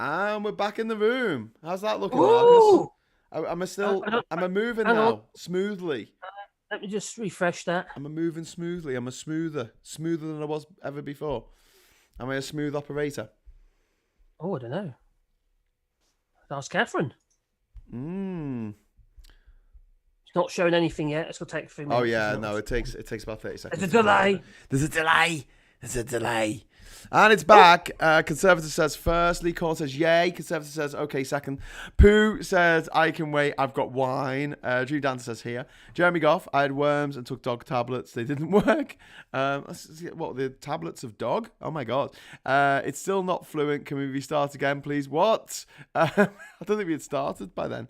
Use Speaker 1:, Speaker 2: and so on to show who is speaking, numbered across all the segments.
Speaker 1: And we're back in the room. How's that looking, Marcus?
Speaker 2: Ooh!
Speaker 1: Am I still? Am I moving
Speaker 2: Hang on.
Speaker 1: now? Smoothly.
Speaker 2: Let me just refresh that.
Speaker 1: Am I moving smoothly? Am I smoother than I was ever before? Am I a smooth operator?
Speaker 2: Oh, I don't know. That's Catherine.
Speaker 1: Mmm.
Speaker 2: It's not showing anything yet. It's gonna take a few
Speaker 1: Oh
Speaker 2: minutes.
Speaker 1: yeah,
Speaker 2: Isn't
Speaker 1: no,
Speaker 2: it?
Speaker 1: it takes about 30 seconds.
Speaker 2: There's a delay.
Speaker 1: There's a delay. There's a delay. And it's back. Conservative says first. Lee Corn says yay. Conservative says okay second. Pooh says I can wait. I've got wine. Drew Dancer says here. Jeremy Goff. I had worms and took dog tablets. They didn't work. What, the tablets of dog? Oh my god. It's still not fluent. Can we restart again, please? What? I don't think we had started by then.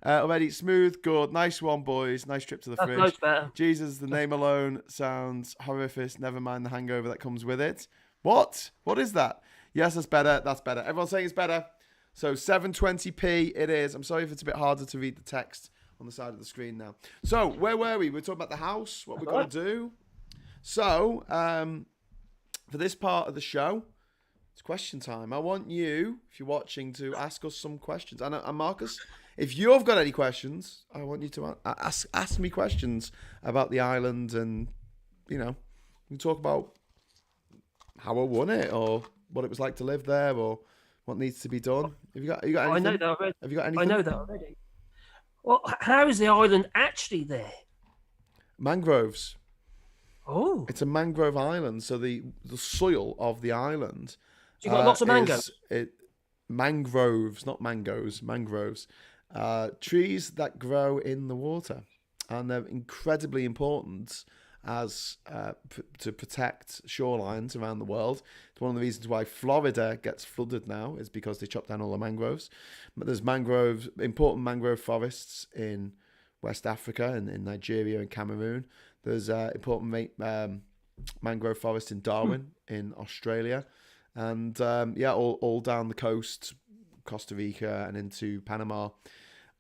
Speaker 1: Already smooth, good, nice one, boys. Nice trip to the
Speaker 2: That's
Speaker 1: fridge.
Speaker 2: loads better.
Speaker 1: Jesus, the name alone sounds horrific. Never mind the hangover that comes with it. What? What is that? Yes, that's better. That's better. Everyone's saying it's better. So 720p it is. I'm sorry if it's a bit harder to read the text on the side of the screen now. So where were we? We're talking about the house, what we're going to do. So for this part of the show, it's question time. I want you, if you're watching, to ask us some questions. And Marcus, if you've got any questions, I want you to ask me questions about the island, and we can talk about how I won it, or what it was like to live there, or what needs to be done. Have you got anything?
Speaker 2: I know that already.
Speaker 1: Have you got anything?
Speaker 2: I know that already. Well, how is the island actually there?
Speaker 1: Mangroves.
Speaker 2: Oh,
Speaker 1: It's a mangrove island, so the soil of the island.
Speaker 2: so you've got lots of mangoes.
Speaker 1: Mangroves, not mangoes, mangroves. Trees that grow in the water, and they're incredibly important as to protect shorelines around the world. It's one of the reasons why Florida gets flooded now, is because they chop down all the mangroves. But there's important mangrove forests in West Africa and in Nigeria and Cameroon. There's important mangrove forest in Darwin in Australia, and all down the coast, Costa Rica and into Panama.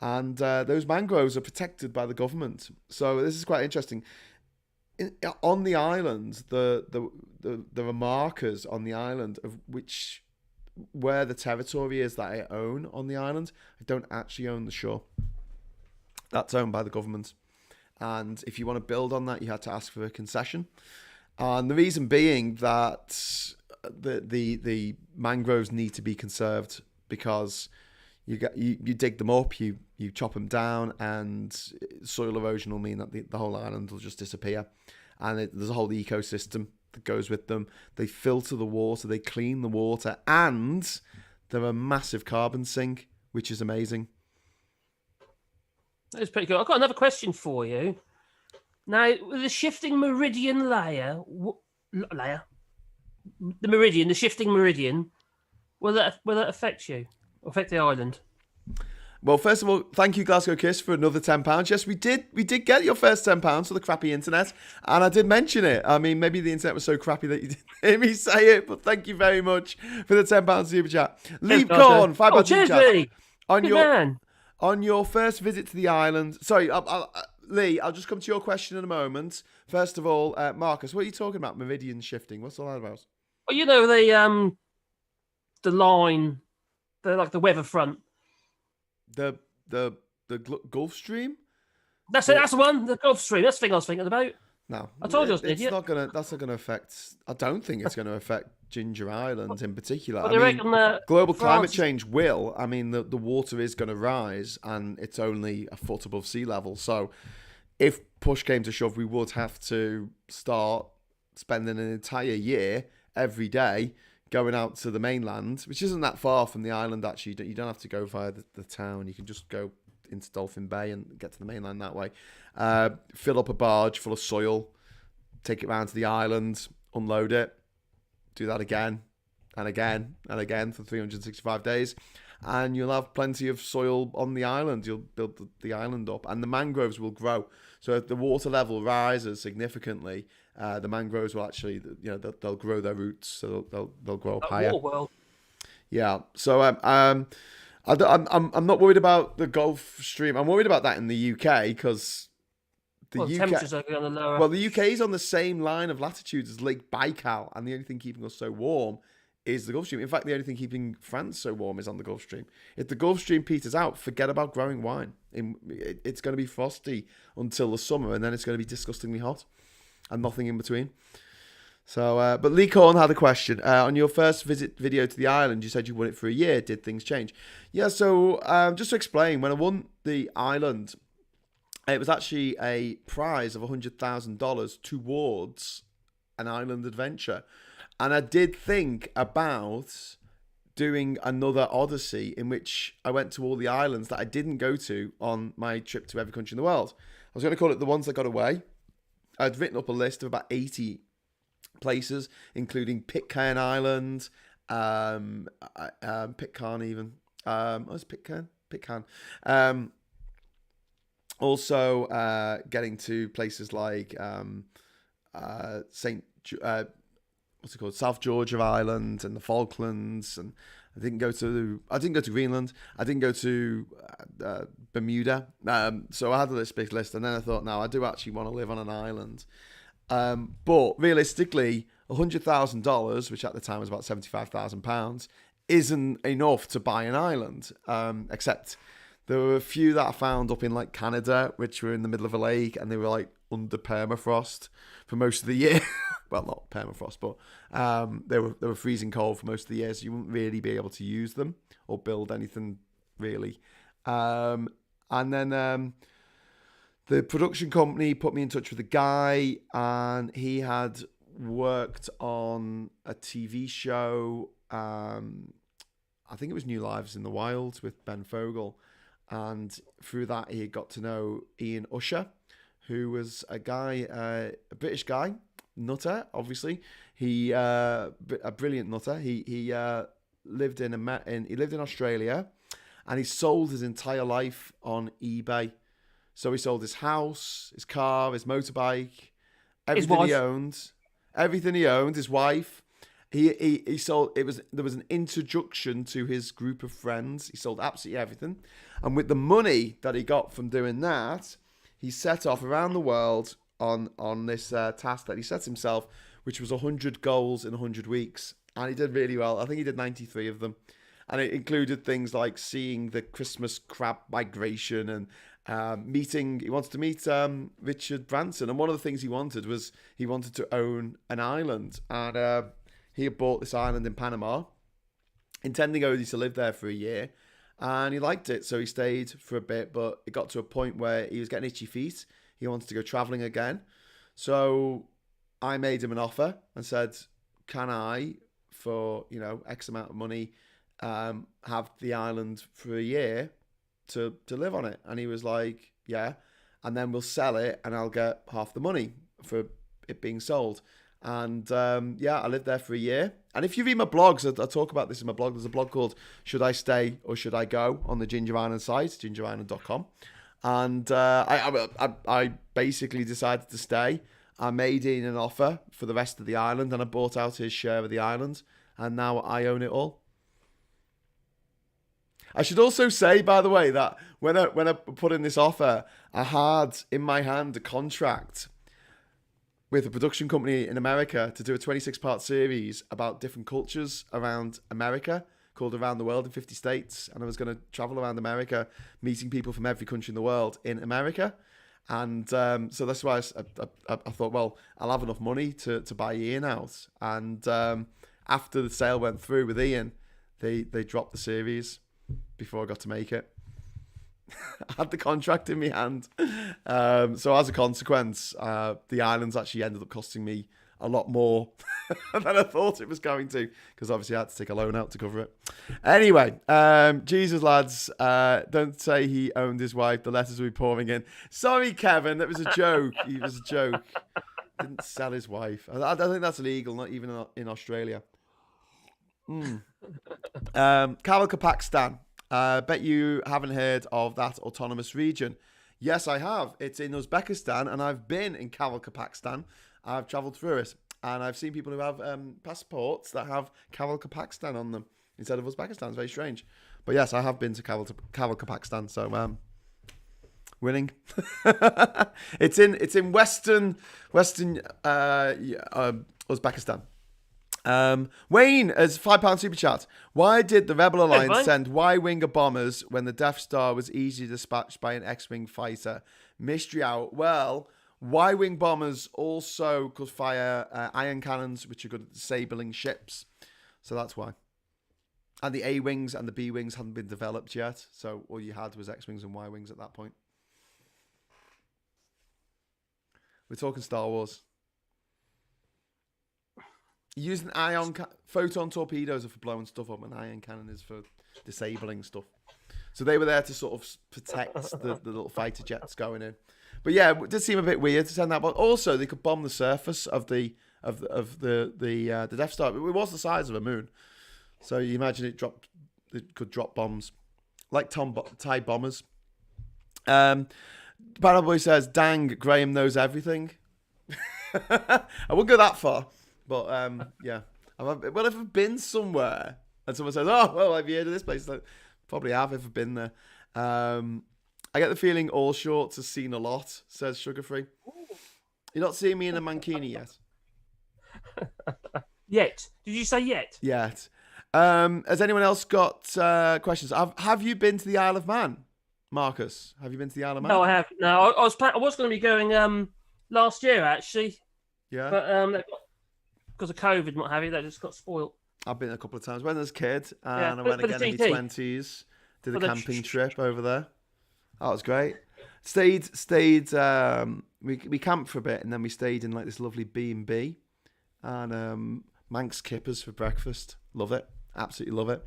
Speaker 1: And those mangroves are protected by the government. So this is quite interesting. On the island, there are markers on the island of where the territory is that I own on the island. I don't actually own the shore. That's owned by the government. And if you want to build on that, you had to ask for a concession. And the reason being that the mangroves need to be conserved, because you dig them up, you chop them down, and soil erosion will mean that the whole island will just disappear. And there's a whole ecosystem that goes with them. They filter the water, they clean the water, and they're a massive carbon sink, which is amazing.
Speaker 2: That's pretty good. I've got another question for you. Now, with the shifting meridian layer, the shifting meridian, will that affect you? Affect the island?
Speaker 1: Well, first of all, thank you, Glasgow Kiss, for another £10. Yes, we did get your first £10 for the crappy internet, and I did mention it. I mean, maybe the internet was so crappy that you didn't hear me say it, but thank you very much for the £10 super chat. Leave corn, £5 super chat. On your first visit to the island, sorry, Lee, I'll just come to your question in a moment. First of all, Marcus, what are you talking about? Meridian shifting. What's all that about?
Speaker 2: Well, the line, the weather front.
Speaker 1: The Gulf Stream?
Speaker 2: That's it. That's the one. The Gulf Stream. That's the thing I was thinking about.
Speaker 1: No,
Speaker 2: I told you I was an idiot.
Speaker 1: That's not gonna affect. I don't think it's gonna affect Jinja Island in particular.
Speaker 2: Well, I mean,
Speaker 1: global climate change will. I mean, the water is going to rise, and it's only a foot above sea level. So, if push came to shove, we would have to start spending an entire year every day going out to the mainland, which isn't that far from the island. Actually, you don't have to go via the town. You can just go into Dolphin Bay and get to the mainland that way. Fill up a barge full of soil, take it round to the island, unload it, do that again and again and again for 365 days, and you'll have plenty of soil on the island. You'll build the island up, and the mangroves will grow. So if the water level rises significantly, the mangroves will actually, they'll grow their roots, so they'll grow up higher.
Speaker 2: World.
Speaker 1: Yeah. So I'm not worried about the Gulf Stream. I'm worried about that in the UK because the UK.
Speaker 2: Temperatures are going to lower.
Speaker 1: Well, the UK is on the same line of latitude as Lake Baikal, and the only thing keeping us so warm is the Gulf Stream. In fact, the only thing keeping France so warm is on the Gulf Stream. If the Gulf Stream peters out, forget about growing wine. It's going to be frosty until the summer, and then it's going to be disgustingly hot, and nothing in between. So, but Lee Corn had a question. On your first video to the island, you said you won it for a year. Did things change? Yeah, so just to explain, when I won the island, it was actually a prize of $100,000 towards an island adventure. And I did think about doing another Odyssey in which I went to all the islands that I didn't go to on my trip to every country in the world. I was going to call it The Ones That Got Away. I'd written up a list of about 80 places, including Pitcairn Island, Pitcairn even. Was Pitcairn? Pitcairn. Also, getting to places like what's it called? South Georgia Island and the Falklands, and I didn't go to Greenland. I didn't go to Bermuda. So I had this big list, and then I thought, no, I do actually want to live on an island. But realistically, $100,000, which at the time was about £75,000, isn't enough to buy an island. Except there were a few that I found up in like Canada, which were in the middle of a lake, and they were like under permafrost for most of the year. Well, not permafrost, but they were freezing cold for most of the year, so you wouldn't really be able to use them or build anything really. And then the production company put me in touch with a guy, and he had worked on a TV show. I think it was New Lives in the Wild with Ben Fogle, and through that he got to know Ian Usher, who was a guy, a British guy. Nutter, obviously. He a brilliant nutter. He lived in Australia, and he sold his entire life on eBay. So he sold his house, his car, his motorbike, everything he owned, his wife. He sold. There was an introduction to his group of friends. He sold absolutely everything, and with the money that he got from doing that, he set off around the world on this task that he set himself, which was 100 goals in 100 weeks. And he did really well. I think he did 93 of them. And it included things like seeing the Christmas crab migration and he wanted to meet Richard Branson. And one of the things he wanted to own an island. And he had bought this island in Panama, intending only to live there for a year. And he liked it, so he stayed for a bit. But it got to a point where he was getting itchy feet. He wanted to go traveling again. So I made him an offer and said, can I, for, X amount of money, have the island for a year to live on it? And he was like, yeah. And then we'll sell it and I'll get half the money for it being sold. And I lived there for a year. And if you read my blogs, I talk about this in my blog. There's a blog called Should I Stay or Should I Go on the Jinja Island site, gingerisland.com. And I basically decided to stay. I made Ian an offer for the rest of the island, and I bought out his share of the island, and now I own it all. I should also say, by the way, that when I put in this offer, I had in my hand a contract with a production company in America to do a 26-part series about different cultures around America, called Around the World in 50 states, and I was going to travel around America, meeting people from every country in the world in America. And so that's why I thought, well, I'll have enough money to buy Ian out. And after the sale went through with Ian, they dropped the series before I got to make it. I had the contract in my hand. So as a consequence, the islands actually ended up costing me a lot more than I thought it was going to, because obviously I had to take a loan out to cover it. Anyway, Jesus, lads, don't say he owned his wife. The letters will be pouring in. Sorry, Kevin, that was a joke. It was a joke. Didn't sell his wife. I don't think that's illegal, not even in Australia. Pakistan. Bet you haven't heard of that autonomous region. Yes, I have. It's in Uzbekistan, and I've been in Pakistan. I've travelled through it, and I've seen people who have passports that have Pakistan on them instead of Uzbekistan. It's very strange. But yes, I have been to Pakistan, so winning. It's in western Uzbekistan. Wayne as £5 super chat. Why did the Rebel Alliance
Speaker 2: Wayne.
Speaker 1: send Y-Winger bombers when the Death Star was easily dispatched by an X-Wing fighter? Mystery out. Well, Y-Wing bombers also could fire ion cannons, which are good at disabling ships. So that's why. And the A-Wings and the B-Wings hadn't been developed yet. So all you had was X-Wings and Y-Wings at that point. We're talking Star Wars. Using photon torpedoes are for blowing stuff up, and ion cannon is for disabling stuff. So they were there to sort of protect the little fighter jets going in. But yeah, it did seem a bit weird to send that. But also, they could bomb the surface of the Death Star. It was the size of a moon, so you imagine it could drop bombs like TIE bombers. Battle Boy says, "Dang, Graham knows everything." I wouldn't go that far. But, yeah. If I've been somewhere and someone says, "Oh, well, have you heard of this place?" Like, probably have if I've been there. I get the feeling All Shorts has seen a lot, says Sugar Free. You're not seeing me in a mankini yet?
Speaker 2: Yet. Did you say yet?
Speaker 1: Yet. Has anyone else got questions? Have you been to the Isle of Man, Marcus? Have you been to the Isle of Man?
Speaker 2: No, I have. No, I was going to be going last year, actually.
Speaker 1: Yeah.
Speaker 2: But because of COVID and what have you, that just got spoiled.
Speaker 1: I've been a couple of times. When I was a kid, and I went again in my 20s. Did a camping trip over there. That was great. Stayed. We camped for a bit, and then we stayed in like this lovely B&B, and Manx kippers for breakfast. Love it. Absolutely love it.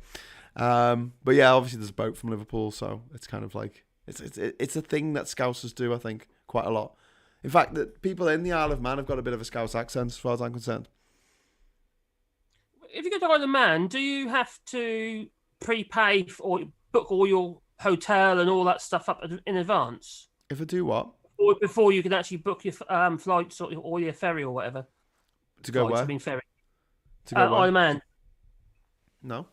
Speaker 1: But yeah, obviously there's a boat from Liverpool, so it's kind of like it's a thing that Scousers do. I think quite a lot. In fact, that people in the Isle of Man have got a bit of a Scouse accent, as far as I'm concerned.
Speaker 2: If you go to Isle of Man, do you have to prepay or book all your hotel and all that stuff up in advance?
Speaker 1: If I do what?
Speaker 2: Or before you can actually book your flights or your ferry or whatever.
Speaker 1: To go
Speaker 2: flights,
Speaker 1: where?
Speaker 2: I mean ferry.
Speaker 1: To go where?
Speaker 2: Isle of Man.
Speaker 1: No.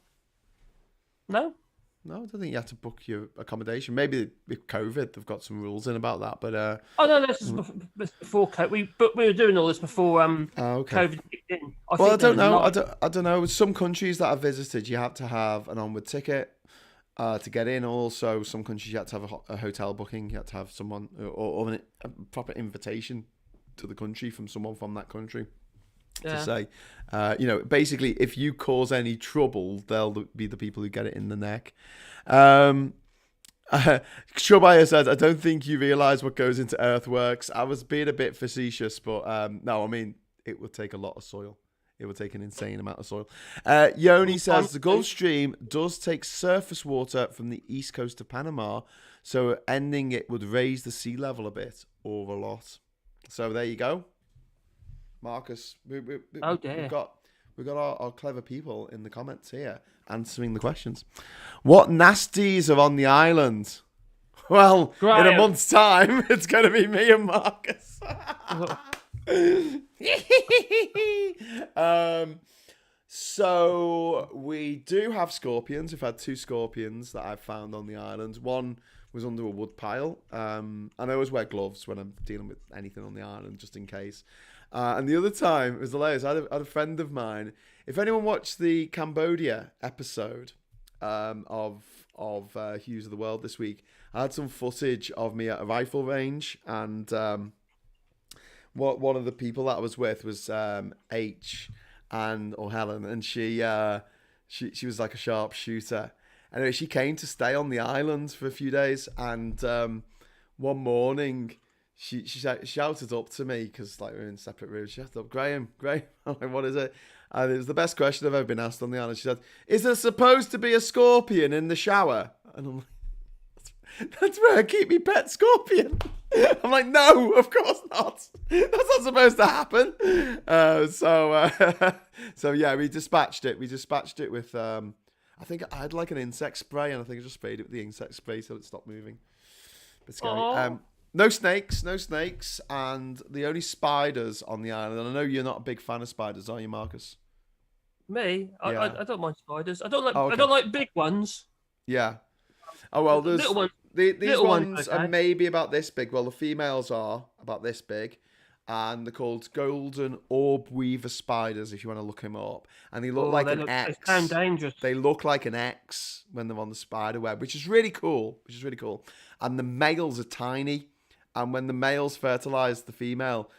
Speaker 2: No?
Speaker 1: No, I don't think you have to book your accommodation. Maybe with COVID, they've got some rules in about that. But
Speaker 2: oh no, this is before COVID. We were doing all this before
Speaker 1: okay.
Speaker 2: COVID kicked in.
Speaker 1: I don't know. I don't know. Some countries that I've visited, you have to have an onward ticket to get in. Also, some countries you have to have a hotel booking. You have to have someone or a proper invitation to the country from someone from that country. To say, basically, if you cause any trouble, they'll be the people who get it in the neck. Shubaya says, "I don't think you realise what goes into earthworks." I was being a bit facetious, but no, I mean, it would take a lot of soil. It would take an insane amount of soil. Yoni says, "The Gulf Stream does take surface water from the east coast of Panama, so ending it would raise the sea level a bit or a lot." So there you go. Marcus, we've got our clever people in the comments here answering the questions. What nasties are on the island? Well, in a month's time, it's going to be me and Marcus. So we do have scorpions. We've had 2 scorpions that I've found on the island. One was under a wood pile. And I always wear gloves when I'm dealing with anything on the island, just in case. And the other time, it was hilarious. I had a friend of mine. If anyone watched the Cambodia episode of Hughes of the World this week, I had some footage of me at a rifle range, and one of the people that I was with was H or Helen, and she was like a sharpshooter. Anyway, she came to stay on the island for a few days, and one morning. She shouted up to me because like we were in separate rooms. She shouted up, Graham. I'm like, what is it? And it was the best question I've ever been asked on the island. She said, "Is there supposed to be a scorpion in the shower?" And I'm like, "That's where I keep my pet scorpion." I'm like, "No, of course not. That's not supposed to happen." So yeah, we dispatched it. We dispatched it with I think I had like an insect spray, and I think I just sprayed it with the insect spray so it stopped moving. But scary. No snakes, and the only spiders on the island. And I know you're not a big fan of spiders, are you, Marcus?
Speaker 2: Me?
Speaker 1: Yeah.
Speaker 2: I don't mind spiders. I don't like.
Speaker 1: Okay.
Speaker 2: I don't like big ones.
Speaker 1: Yeah. Oh well, there's
Speaker 2: little ones.
Speaker 1: these
Speaker 2: little
Speaker 1: ones
Speaker 2: okay.
Speaker 1: are maybe about this big. Well, the females are about this big, and they're called golden orb weaver spiders. If you want to look them up, and they look
Speaker 2: Oh,
Speaker 1: like
Speaker 2: they
Speaker 1: an
Speaker 2: look, they
Speaker 1: X.
Speaker 2: sound dangerous.
Speaker 1: They look like an X when they're on the spider web, which is really cool. And the males are tiny, and when the males fertilize the female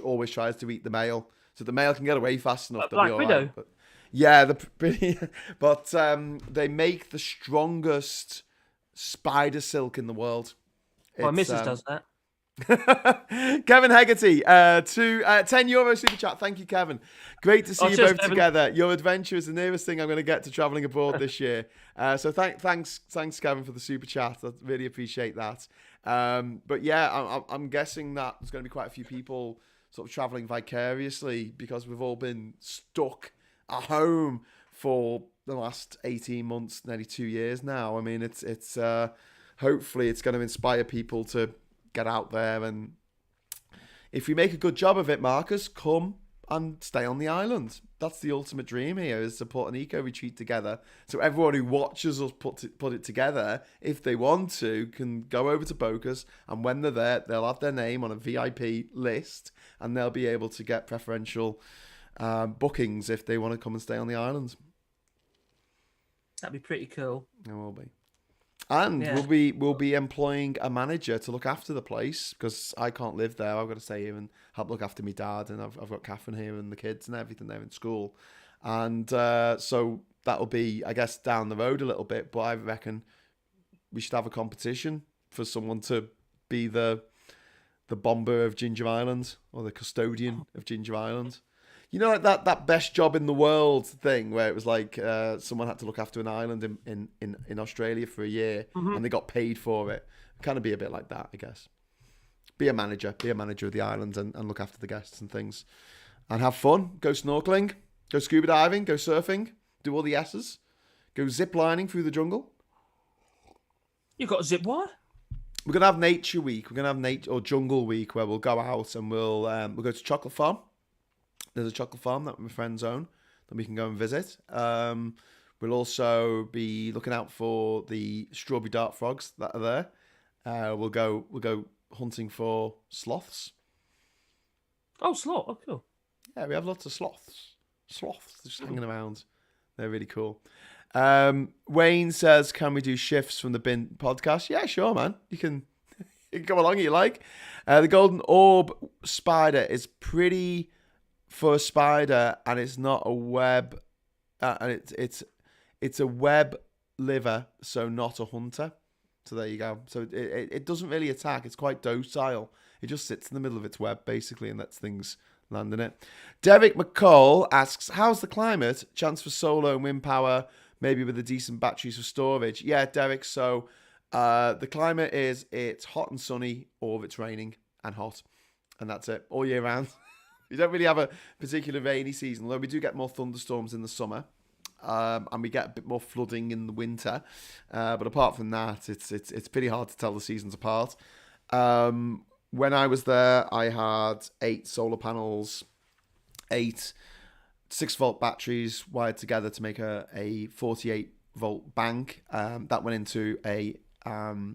Speaker 1: always tries to eat the male, so the male can get away fast enough. They'll be all right. But, yeah, they're pretty. But they make the strongest spider silk in the world.
Speaker 2: My missus does that.
Speaker 1: Kevin Hegarty, €10 super chat. Thank you, Kevin. Great to see you both together. Your adventure is the nearest thing I'm going to get to traveling abroad this year. So thanks, Kevin, for the super chat. I really appreciate that. But yeah, I'm guessing that there's going to be quite a few people sort of traveling vicariously because we've all been stuck at home for the last 18 months, nearly 2 years now. I mean, it's hopefully it's going to inspire people to get out there, and if we make a good job of it, Marcus, come and stay on the island. That's the ultimate dream here, is to put an eco retreat together, so everyone who watches us put it together, if they want to, can go over to Bocas, and when they're there, they'll have their name on a VIP list, and they'll be able to get preferential bookings if they want to come and stay on the island.
Speaker 2: That'd be pretty cool.
Speaker 1: It will be. And we'll be employing a manager to look after the place, because I can't live there. I've got to stay here and help look after my dad, and I've got Catherine here and the kids and everything. They're in school, and so that'll be, I guess, down the road a little bit. But I reckon we should have a competition for someone to be the bomber of Jinja Island, or the custodian of Jinja Island. You know, like that best job in the world thing, where it was like someone had to look after an island in Australia for a year, and they got paid for it. Kind of be a bit like that, I guess. Be a manager of the island, and look after the guests and things, and have fun. Go snorkeling, go scuba diving, go surfing, do all the S's, go zip lining through the jungle.
Speaker 2: You got zip what?
Speaker 1: We're gonna have nature week. We're gonna have nature or jungle week, where we'll go out and we'll go to chocolate farm. There's a chocolate farm that my friends own that we can go and visit. We'll also be looking out for the strawberry dart frogs that are there. We'll go hunting for sloths.
Speaker 2: Oh, sloth! Oh, cool.
Speaker 1: Yeah, we have lots of sloths. Sloths just hanging around. They're really cool. Wayne says, "Can we do shifts from the bin podcast?" Yeah, sure, man. You can come along if you like. The golden orb spider is pretty for a spider, and it's not a web, and it's a web liver, so not a hunter. So there you go. So it doesn't really attack. It's quite docile. It just sits in the middle of its web basically and lets things land in it. Derek McCall asks, "How's the climate? Chance for solar and wind power, maybe with a decent batteries for storage?" Yeah, Derek. So the climate is, it's hot and sunny, or it's raining and hot, and that's it all year round. We don't really have a particular rainy season, although we do get more thunderstorms in the summer, and we get a bit more flooding in the winter. But apart from that, it's pretty hard to tell the seasons apart. When I was there, I had 8 solar panels, 8 6-volt batteries wired together to make a 48-volt bank. That went into an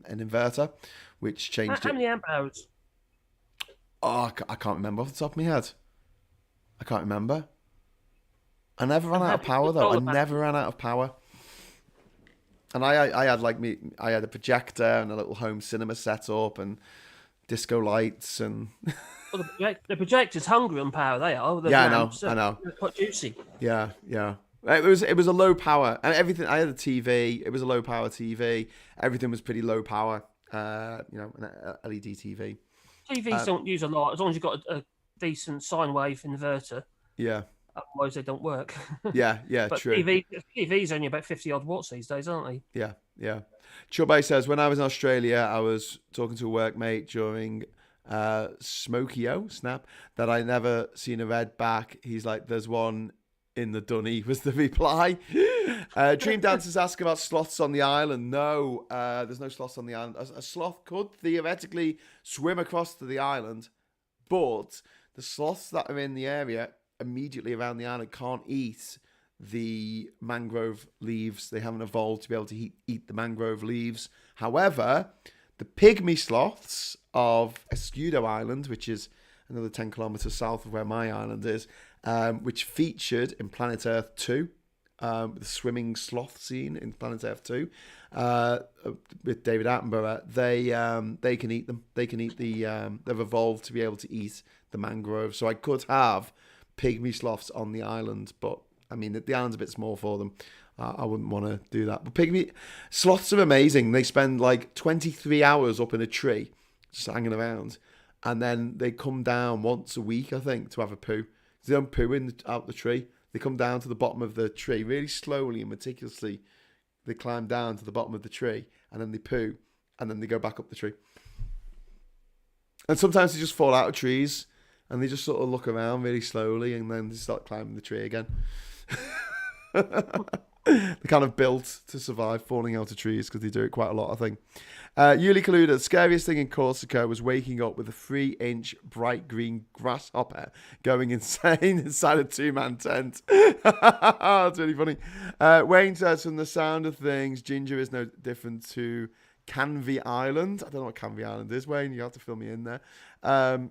Speaker 1: inverter, which changed
Speaker 2: How many amp hours?
Speaker 1: Oh, I can't remember off the top of my head. I can't remember. I never ran out of power, though. I never ran out of power. And I had a projector and a little home cinema set up and disco lights and.
Speaker 2: Well, the projector's hungry on power. They are.
Speaker 1: Yeah, I know.
Speaker 2: They're quite juicy.
Speaker 1: Yeah. It was a low power, and everything. I had a TV. It was a low power TV. Everything was pretty low power. An LED TV.
Speaker 2: TVs don't use a lot, as long as you've got a decent sine wave inverter.
Speaker 1: Yeah.
Speaker 2: Otherwise, they don't work.
Speaker 1: Yeah, but true.
Speaker 2: TV's only about 50 odd watts these days, aren't they?
Speaker 1: Yeah. Chubby says, "When I was in Australia, I was talking to a workmate during Smokey-O, snap, that I never seen a red back. He's like, there's one in the dunny," was the reply. Dream Dancers ask about sloths on the island. No, there's no sloths on the island. A sloth could theoretically swim across to the island, but the sloths that are in the area immediately around the island can't eat the mangrove leaves. They haven't evolved to be able to eat the mangrove leaves. However, the pygmy sloths of Escudo Island, which is another 10 kilometers south of where my island is, which featured in Planet Earth 2, the swimming sloth scene in Planet Earth 2, with David Attenborough. They can eat them. They can eat they've evolved to be able to eat the mangrove. So I could have pygmy sloths on the island, but I mean, the island's a bit small for them. I wouldn't want to do that. But pygmy sloths are amazing. They spend like 23 hours up in a tree, just hanging around, and then they come down once a week, I think, to have a poo. They don't poo out the tree. They come down to the bottom of the tree really slowly and meticulously. They climb down to the bottom of the tree, and then they poo, and then they go back up the tree. And sometimes they just fall out of trees, and they just sort of look around really slowly, and then they start climbing the tree again. They're kind of built to survive falling out of trees because they do it quite a lot, I think. Yuli Kaluda, the scariest thing in Corsica was waking up with a 3-inch bright green grasshopper going insane inside a 2-man tent. That's really funny. Wayne says, from the sound of things, Jinja is no different to Canvey Island. I don't know what Canvey Island is, Wayne. You have to fill me in there.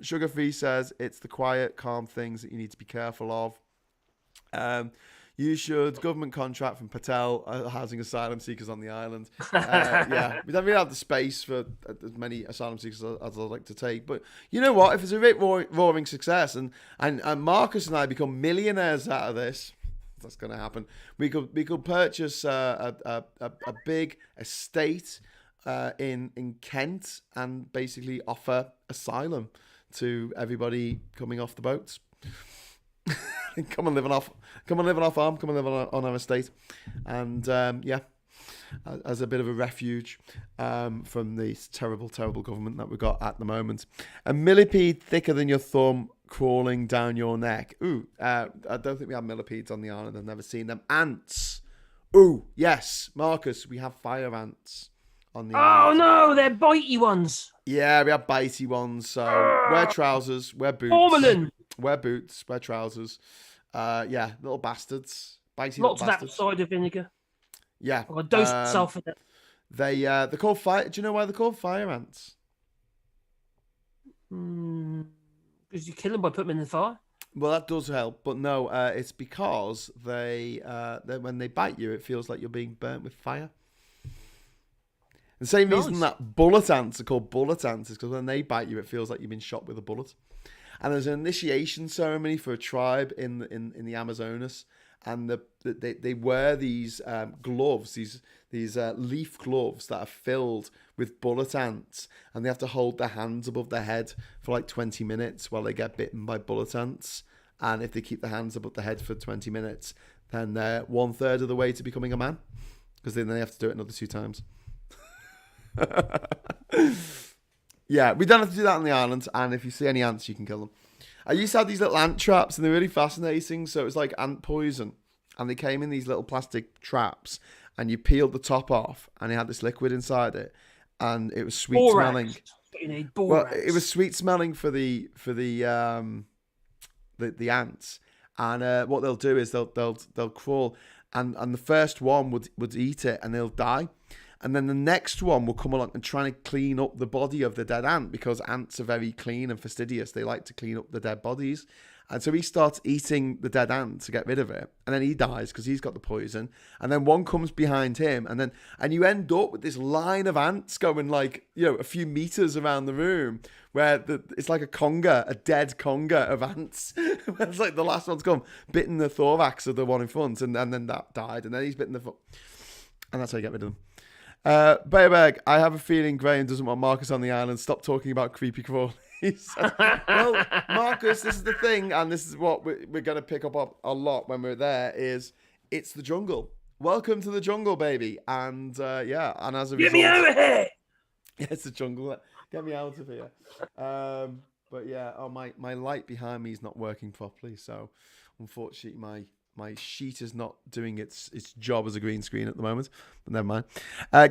Speaker 1: Sugar Free says, it's the quiet, calm things that you need to be careful of. You should government contract from Patel housing asylum seekers on the island. Yeah, we don't really have the space for as many asylum seekers as I'd like to take. But you know what? If it's a bit roaring success and Marcus and I become millionaires out of this, that's going to happen. We could purchase a big estate in Kent and basically offer asylum to everybody coming off the boats. Come and live on our farm, come and live on our estate, and as a bit of a refuge from this terrible government that we've got at the moment. A millipede thicker than your thumb crawling down your neck. Ooh, I don't think we have millipedes on the island. I've never seen them. Ants. Ooh, yes, Marcus, we have fire ants on the island.
Speaker 2: Oh no, they're bitey ones.
Speaker 1: Yeah, we have bitey ones. So wear trousers, wear boots.
Speaker 2: Formalin.
Speaker 1: Wear boots, wear trousers. Yeah, little bastards. Bitey
Speaker 2: Lots
Speaker 1: little
Speaker 2: of
Speaker 1: bastards.
Speaker 2: apple cider vinegar.
Speaker 1: Yeah.
Speaker 2: I'll dose myself in it.
Speaker 1: They're called fire. Do you know why they're called fire ants?
Speaker 2: Because you kill them by putting them in the fire.
Speaker 1: Well, that does help, but no, it's because they when they bite you, it feels like you're being burnt with fire. The same reason that bullet ants are called bullet ants is because when they bite you, it feels like you've been shot with a bullet. And there's an initiation ceremony for a tribe in the Amazonas, and they wear these gloves, these leaf gloves that are filled with bullet ants, and they have to hold their hands above their head for like 20 minutes while they get bitten by bullet ants. And if they keep their hands above their head for 20 minutes, then they're 1/3 of the way to becoming a man, because then they have to do it another 2 times. Yeah, we don't have to do that on the island, and if you see any ants, you can kill them. I used to have these little ant traps, and they're really fascinating. So it was like ant poison, and they came in these little plastic traps, and you peeled the top off, and it had this liquid inside it, and it was sweet smelling.
Speaker 2: You need
Speaker 1: well, it was sweet smelling for the ants, and what they'll do is they'll crawl, and the first one would eat it, and they'll die. And then the next one will come along and try to clean up the body of the dead ant, because ants are very clean and fastidious. They like to clean up the dead bodies. And so he starts eating the dead ant to get rid of it. And then he dies because he's got the poison. And then one comes behind him. And you end up with this line of ants going like, a few meters around the room, where it's like a dead conga of ants. It's like the last one's come, bitten the thorax of the one in front. And then that died. And then he's bitten the foot. And that's how you get rid of them. Bayberg, I have a feeling Graham doesn't want Marcus on the island. Stop talking about creepy crawlies. Well, Marcus, this is the thing, and this is what we're going to pick up a lot when we're there, is it's the jungle. Welcome to the jungle, baby. And and as a result...
Speaker 2: Get me out of here!
Speaker 1: Yeah, it's the jungle. Get me out of here. But yeah, my light behind me is not working properly, so unfortunately my sheet is not doing its job as a green screen at the moment, but never mind.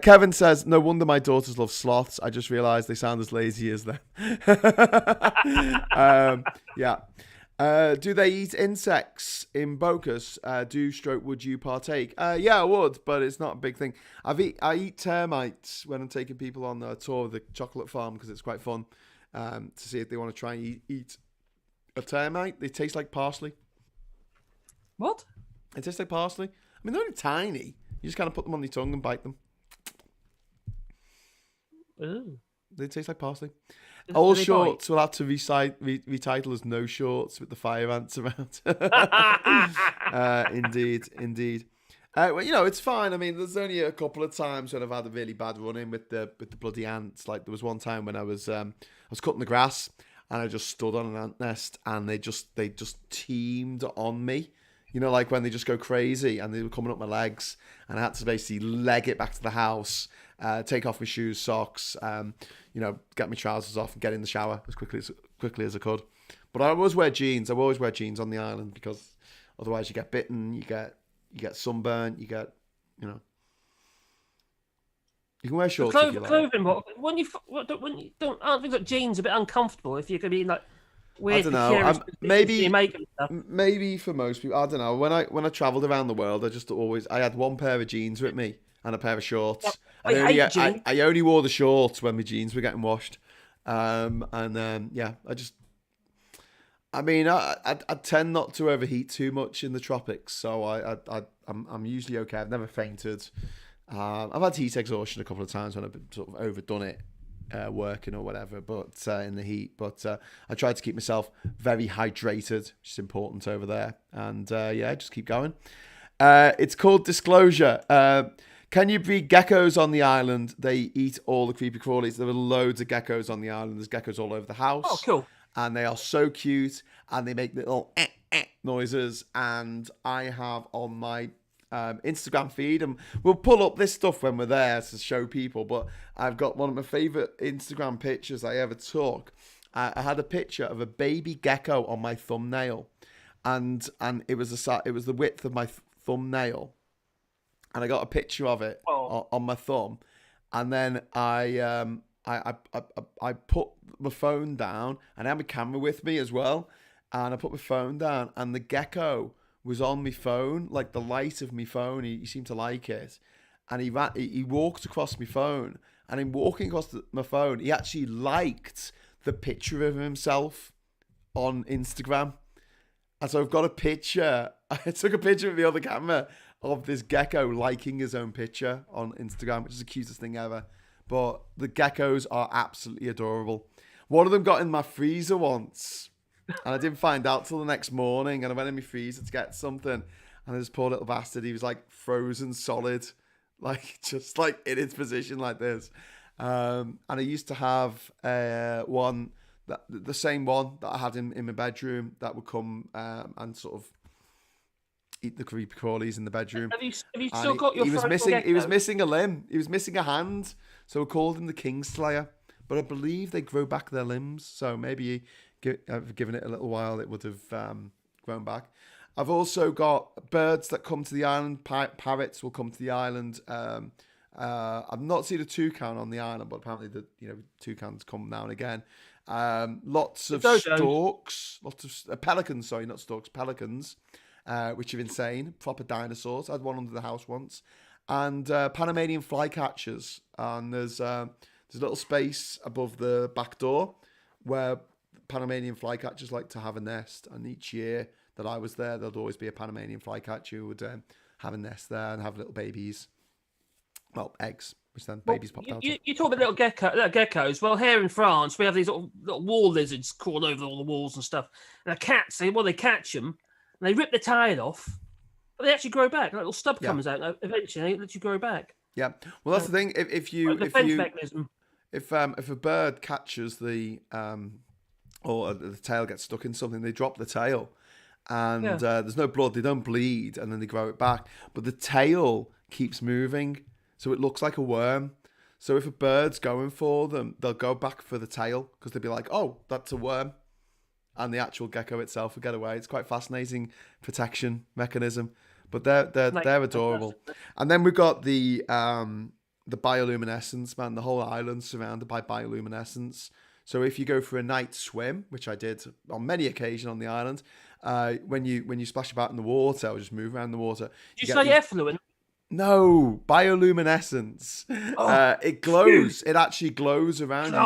Speaker 1: Kevin says, no wonder my daughters love sloths. I just realised they sound as lazy as them. Do they eat insects in Bocas? Would you partake? Yeah, I would, but it's not a big thing. I eat termites when I'm taking people on a tour of the chocolate farm, because it's quite fun to see if they want to try and eat A termite. They taste like parsley.
Speaker 2: What?
Speaker 1: They taste like parsley. I mean, they're only tiny. You just kind of put them on your tongue and bite them.
Speaker 2: Ooh.
Speaker 1: They taste like parsley.
Speaker 2: Do
Speaker 1: All
Speaker 2: they
Speaker 1: shorts will have to retitle as no shorts with the fire ants around.
Speaker 2: bite?
Speaker 1: Indeed. Well, it's fine. I mean, there's only a couple of times when I've had a really bad run-in with the bloody ants. Like there was one time when I was cutting the grass and I just stood on an ant nest and they just teamed on me. Like when they just go crazy and they were coming up my legs and I had to basically leg it back to the house, take off my shoes, socks, get my trousers off and get in the shower as quickly as I could. But I always wear jeans. I always wear jeans on the island because otherwise you get bitten, you get sunburnt, you get. You can wear shorts if you like.
Speaker 2: Clothing, when you don't, aren't things like jeans a bit uncomfortable if you're going to be like weird?
Speaker 1: I don't know. Maybe
Speaker 2: makeup and stuff.
Speaker 1: maybe for most people, I don't know. When I travelled around the world, I had one pair of jeans with me and a pair of shorts. I only wore the shorts when my jeans were getting washed. I tend not to overheat too much in the tropics, so I'm usually okay. I've never fainted. I've had heat exhaustion a couple of times when I've sort of overdone it, working or whatever, but in the heat. But I try to keep myself very hydrated, which is important over there. And just keep going. It's called Disclosure. Can you breed geckos on the island? They eat all the creepy crawlies. There are loads of geckos on the island. There's geckos all over the house.
Speaker 2: Oh, cool.
Speaker 1: And they are so cute, and they make little noises. And I have on my Instagram feed, and we'll pull up this stuff when we're there to show people. But I've got one of my favorite Instagram pictures I ever took. I had a picture of a baby gecko on my thumbnail, and it was the width of my thumbnail, and I got a picture of it on my thumb, and then I put my phone down, and I had my camera with me as well, and I put my phone down, and the gecko was on my phone, like the light of my phone. He seemed to like it, and he walked across my phone, and in walking across my phone, he actually liked the picture of himself on Instagram. And so I've got a picture. I took a picture with the other camera of this gecko liking his own picture on Instagram, which is the cutest thing ever. But the geckos are absolutely adorable. One of them got in my freezer once, and I didn't find out till the next morning. And I went in my freezer to get something, and this poor little bastard, he was like frozen solid, like just like in its position like this. And I used to have one, the same one that I had in my bedroom that would come and sort of eat the creepy crawlies in the bedroom.
Speaker 2: Have you still got your?
Speaker 1: He was missing a limb. He was missing a hand, so we called him the Kingslayer. But I believe they grow back their limbs, so maybe given it a little while, it would have grown back. I've also got birds that come to the island. Parrots will come to the island. I've not seen a toucan on the island, but apparently toucans come now and again. Lots of storks, lots of pelicans. Sorry, not storks, pelicans, which are insane. Proper dinosaurs. I had one under the house once, and Panamanian flycatchers. And there's a little space above the back door where Panamanian flycatchers like to have a nest. And each year that I was there, there'd always be a Panamanian flycatcher who would have a nest there and have little babies. Well, eggs, which then babies popped out.
Speaker 2: You talk about little geckos. Well, here in France, we have these little wall lizards crawling over all the walls and stuff. And the cats, they catch them, and they rip the tail off, but they actually grow back. A little stub comes out, and eventually they let you grow back. Yeah.
Speaker 1: Well, that's the thing.
Speaker 2: Mechanism.
Speaker 1: If a bird catches or the tail gets stuck in something, they drop the tail, and there's no blood. They don't bleed, and then they grow it back. But the tail keeps moving, so it looks like a worm. So if a bird's going for them, they'll go back for the tail because they'll be like, "Oh, that's a worm," and the actual gecko itself will get away. It's quite fascinating protection mechanism, but they're adorable. And then we've got the bioluminescence, man. The whole island's surrounded by bioluminescence. So if you go for a night swim, which I did on many occasions on the island, when you splash about in the water or just move around the water,
Speaker 2: you say effluent.
Speaker 1: No, bioluminescence. It glows. It actually glows around you.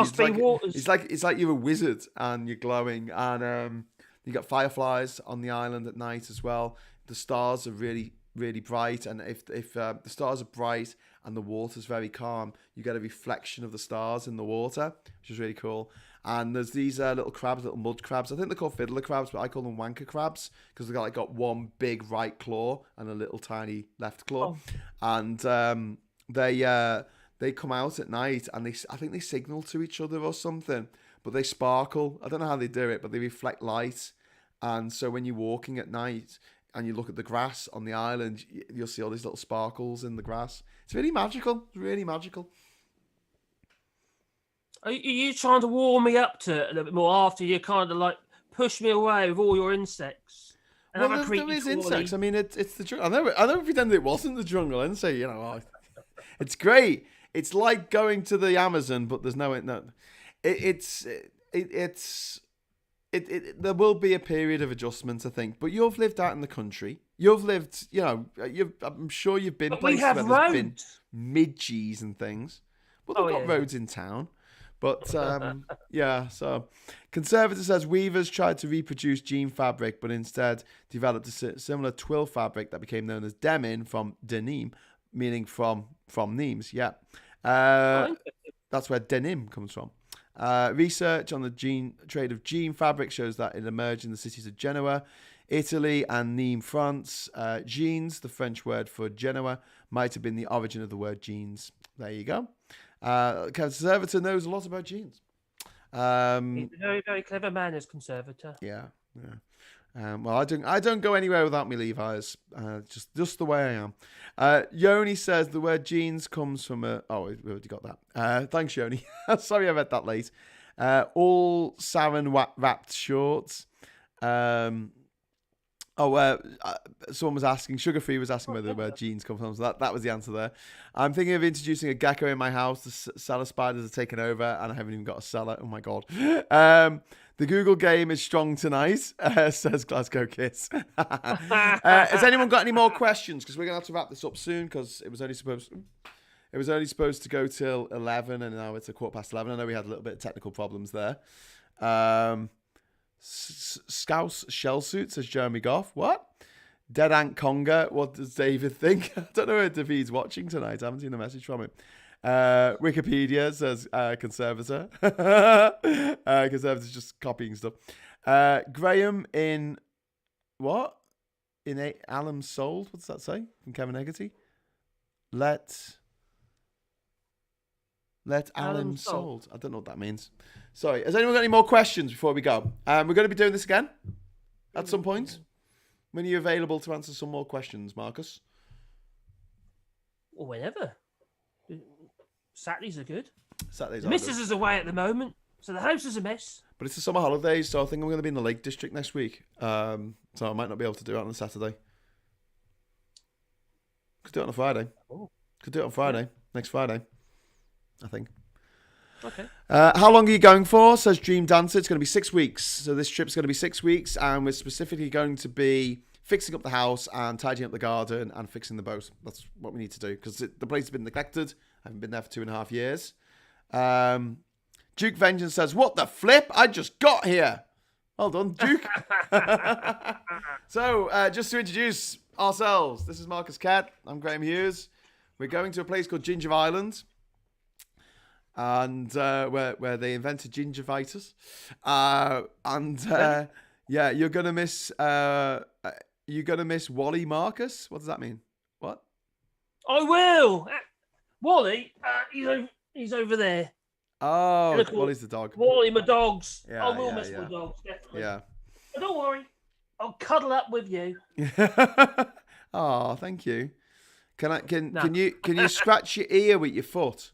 Speaker 1: It's like you're a wizard and you're glowing. And You got fireflies on the island at night as well. The stars are really, really bright, and if the stars are bright and the water's very calm, you get a reflection of the stars in the water, which is really cool. And there's these little crabs, little mud crabs. I think they're called fiddler crabs, but I call them wanker crabs because they've got one big right claw and a little tiny left claw. And they come out at night, and I think they signal to each other or something, but they sparkle. I don't know how they do it, but they reflect light. And so when you're walking at night and you look at the grass on the island, you'll see all these little sparkles in the grass. It's really magical. It's really magical.
Speaker 2: Are you trying to warm me up to it a little bit more after you kind of like push me away with all your insects?
Speaker 1: And well, there is insects. I mean, it's the jungle. I never pretended it wasn't the jungle and say, it's great. It's like going to the Amazon, but there's no. There will be a period of adjustment, I think. But you've lived out in the country. You've lived, I'm sure you've been places where there's been midges and things. But they've got roads in town. But, so Conservator says weavers tried to reproduce jean fabric, but instead developed a similar twill fabric that became known as denim from denim, meaning from Nimes. Yeah. That's where denim comes from. Research on the trade of jean fabric shows that it emerged in the cities of Genoa, Italy, and Nîmes, France. Jeans, the French word for Genoa, might have been the origin of the word jeans. There you go. Conservator knows a lot about jeans.
Speaker 2: He's a very, very clever man as Conservator.
Speaker 1: Yeah. Well, I don't go anywhere without my Levi's. Just the way I am. Yoni says the word jeans comes from a. Oh, we already got that. Thanks, Yoni. Sorry I read that late. All saran wrapped shorts. Someone was asking. Sugar Free was asking where the word jeans come from. So that was the answer there. I'm thinking of introducing a gecko in my house. The cellar spiders are taken over, and I haven't even got a cellar. Oh my god. The Google game is strong tonight, says Glasgow Kiss. Has anyone got any more questions? Because we're gonna have to wrap this up soon. Because it was only supposed to go till 11, and now it's 11:15. I know we had a little bit of technical problems there. Scouse shell suit, says Jeremy Goff. What? Dead Ant Conga. What does David think? I don't know if David's watching tonight. I haven't seen a message from him. Wikipedia says Conservator. Conservator's just copying stuff. Graham in what? In Alan Sold. What's that say? From Kevin Hegarty. Let Alan Sold. I don't know what that means. Sorry. Has anyone got any more questions before we go? We're going to be doing this again at some point. When are you available to answer some more questions, Marcus?
Speaker 2: Or whenever. Saturdays are good.
Speaker 1: Saturdays
Speaker 2: the missus is away at the moment, so the house is a mess.
Speaker 1: But it's the summer holidays, so I think I'm going to be in the Lake District next week. So I might not be able to do it on a Saturday. Could do it on a Friday.
Speaker 2: Oh.
Speaker 1: Could do it on Friday. Next Friday, I think.
Speaker 2: Okay.
Speaker 1: How long are you going for? Says Dream Dancer. It's going to be 6 weeks. So this trip's going to be 6 weeks, and we're specifically going to be fixing up the house and tidying up the garden and fixing the boat. That's what we need to do because the place has been neglected. I haven't been there for 2.5 years. Duke Vengeance says, "What the flip? I just got here." Well done, Duke. So, just to introduce ourselves, this is Marcus Kett. I'm Graham Hughes. We're going to a place called Jinja Island. And where they invented gingivitis, yeah, you're gonna miss Wally Marcus. What does that mean? What?
Speaker 2: I will. Wally, he's over there.
Speaker 1: Oh, Wally's the dog.
Speaker 2: Wally, my dogs.
Speaker 1: Yeah,
Speaker 2: I will miss my dogs, definitely.
Speaker 1: Yeah.
Speaker 2: But don't worry, I'll cuddle up with you.
Speaker 1: Oh, thank you. Can you scratch your ear with your foot?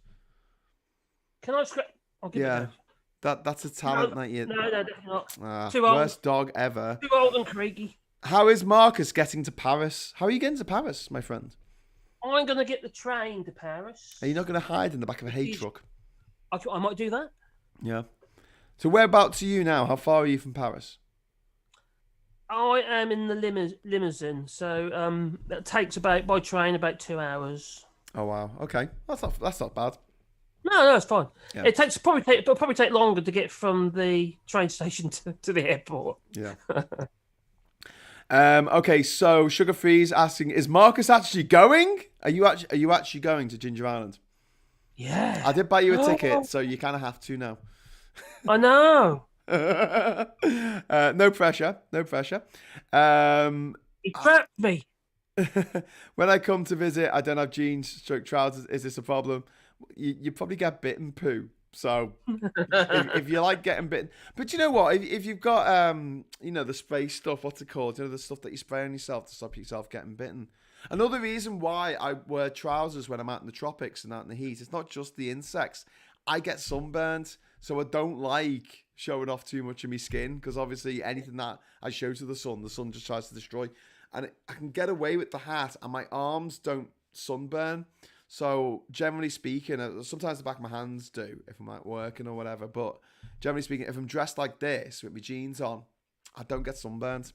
Speaker 2: Can I scratch? I'll give it
Speaker 1: that's a talent that you.
Speaker 2: No, definitely not.
Speaker 1: Too old. Worst dog ever.
Speaker 2: Too old and creaky.
Speaker 1: How is Marcus getting to Paris? How are you getting to Paris, my friend?
Speaker 2: I'm going to get the train to Paris.
Speaker 1: Are you not going to hide in the back of a hay truck?
Speaker 2: I might do that.
Speaker 1: Yeah. So whereabouts are you now? How far are you from Paris?
Speaker 2: I am in the limousine, so that takes by train about 2 hours.
Speaker 1: Oh wow. Okay, that's not bad.
Speaker 2: No, it's fine.
Speaker 1: Yeah.
Speaker 2: It'll probably take longer to get from the train station to the airport.
Speaker 1: Yeah. Okay, so Sugar Free's asking, is Marcus actually going? Are you actually going to Ginger Island?
Speaker 2: Yeah.
Speaker 1: I did buy you a ticket, so you kind of have to now.
Speaker 2: I know.
Speaker 1: No pressure. No pressure.
Speaker 2: He trapped me.
Speaker 1: When I come to visit, I don't have jeans, trousers. Is this a problem? You probably get bitten poo. So if you like getting bitten, but you know what? If you've got the spray stuff, what's it called? The stuff that you spray on yourself to stop yourself getting bitten. Another reason why I wear trousers when I'm out in the tropics and out in the heat, it's not just the insects. I get sunburned, so I don't like showing off too much of my skin, because obviously anything that I show to the sun just tries to destroy. And I can get away with the hat, and my arms don't sunburn. So generally speaking, sometimes the back of my hands do if I'm out working or whatever. But generally speaking, if I'm dressed like this with my jeans on, I don't get sunburned.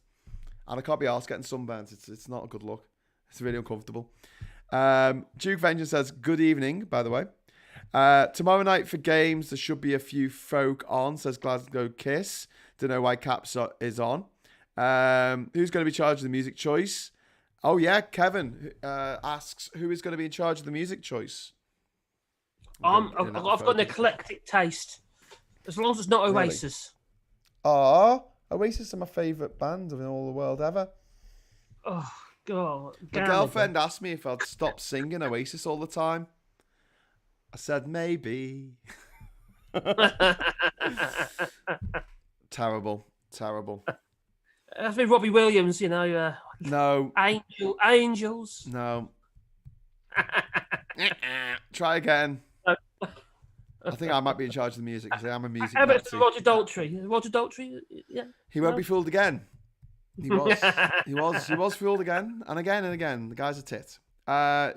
Speaker 1: And I can't be arsed getting sunburned. It's not a good look. It's really uncomfortable. Duke Vengeance says, good evening, by the way. Tomorrow night for games, there should be a few folk on, says Glasgow Kiss. Don't know why Caps is on. Who's going to be charged with the music choice? Oh, yeah, Kevin asks, who is going to be in charge of the music choice?
Speaker 2: I've got an eclectic taste, as long as it's not Oasis.
Speaker 1: Really? Oasis are my favourite band in all the world ever.
Speaker 2: Oh, God.
Speaker 1: My girlfriend asked me if I'd stop singing Oasis all the time. I said, maybe. Terrible.
Speaker 2: That's been Robbie Williams,
Speaker 1: No.
Speaker 2: Angels.
Speaker 1: No. Try again. I think I might be in charge of the music, because I am a music
Speaker 2: How about
Speaker 1: Nazi.
Speaker 2: Roger Daltrey? Roger Daltrey? Yeah.
Speaker 1: He won't be fooled again. He was. He was fooled again and again and again. The guy's a tit.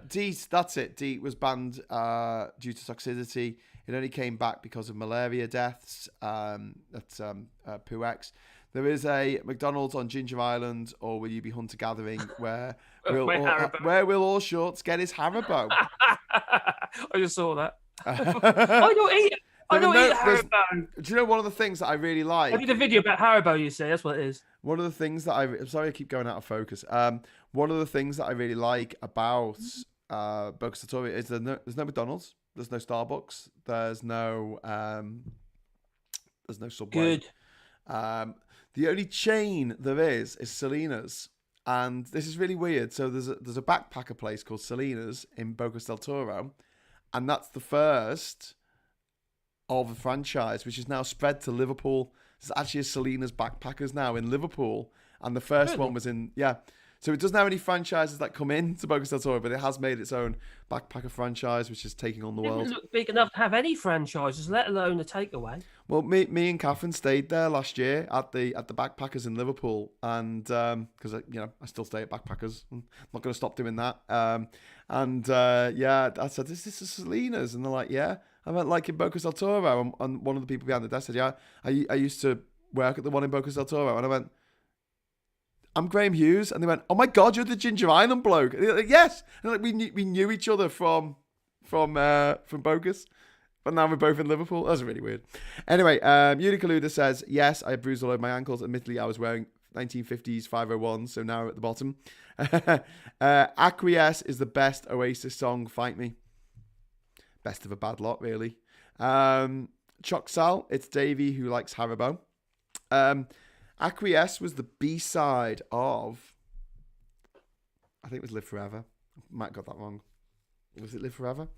Speaker 1: Deet, that's it. Deet was banned due to toxicity. It only came back because of malaria deaths. That's Poox. There is a McDonald's on Jinja Island, or will you be hunter-gathering, where will all shorts get his Haribo?
Speaker 2: I just saw that. I don't eat Haribo.
Speaker 1: Do you know one of the things that I really like?
Speaker 2: I did a video about Haribo, you say. That's what it is.
Speaker 1: One of the things that I'm sorry I keep going out of focus. One of the things that I really like about Boca Satoria is there's no McDonald's, there's no Starbucks, there's no Subway.
Speaker 2: Good.
Speaker 1: The only chain there is Salinas, and this is really weird. So there's a backpacker place called Salinas in Boca del Toro, and that's the first of a franchise, which is now spread to Liverpool. There's actually a Salinas Backpackers now in Liverpool, and the first one was in So it doesn't have any franchises that come in to Boca del Toro, but it has made its own backpacker franchise, which is taking on the world.
Speaker 2: It doesn't look big enough to have any franchises, let alone a takeaway.
Speaker 1: Well, me and Catherine stayed there last year at the Backpackers in Liverpool, and because I still stay at Backpackers, I'm not going to stop doing that. I said, "Is this a Salinas?" And they're like, "Yeah." I went like in Boca del Toro, and one of the people behind the desk said, "Yeah, I used to work at the one in Boca del Toro," and I went, "I'm Graham Hughes," and they went, "Oh my God, you're the Ginger Island bloke." And they're like, "Yes," and like, we knew each other from Bocas. But now we're both in Liverpool. That was really weird. Anyway, Unikaluda says, yes, I bruised all over my ankles. Admittedly, I was wearing 1950s 501, so now at the bottom. Acquiesce is the best Oasis song, Fight Me. Best of a bad lot, really. Choksal, it's Davey who likes Haribo. Acquiesce was the B-side of, I think it was Live Forever. Might have got that wrong. Was it Live Forever?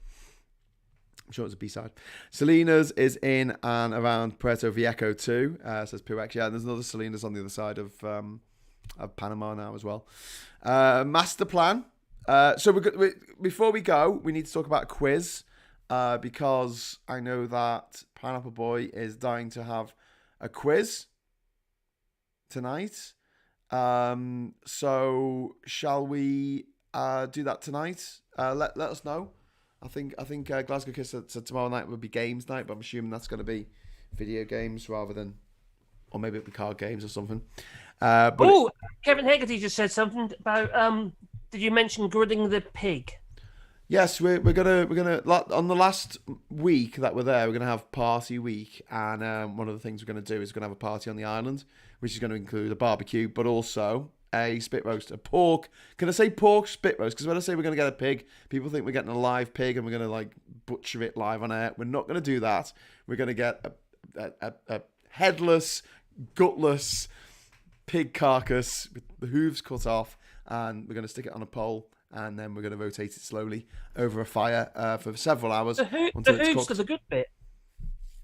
Speaker 1: I'm sure it was a B-side. Salinas is in and around Puerto Viejo too, says Puex. Yeah, and there's another Salinas on the other side of Panama now as well. Master plan. So before we go, we need to talk about a quiz because I know that Pineapple Boy is dying to have a quiz tonight. So shall we do that tonight? Let us know. I think Glasgow Kiss said tomorrow night would be games night, but I'm assuming that's going to be video games rather than, or maybe it'll be card games or something.
Speaker 2: Kevin Haggerty just said something about. Did you mention grilling the pig?
Speaker 1: Yes, we're gonna on the last week that we're there, we're gonna have party week, and one of the things we're gonna do is we're gonna have a party on the island, which is going to include a barbecue, but also a spit roast, a pork. Can I say pork spit roast? Because when I say we're gonna get a pig, people think we're getting a live pig and we're gonna like butcher it live on air. We're not gonna do that. We're gonna get a headless, gutless pig carcass with the hooves cut off, and we're gonna stick it on a pole. And then we're going to rotate it slowly over a fire for several hours
Speaker 2: The
Speaker 1: until it's
Speaker 2: hooves
Speaker 1: cooked.
Speaker 2: are the good bit.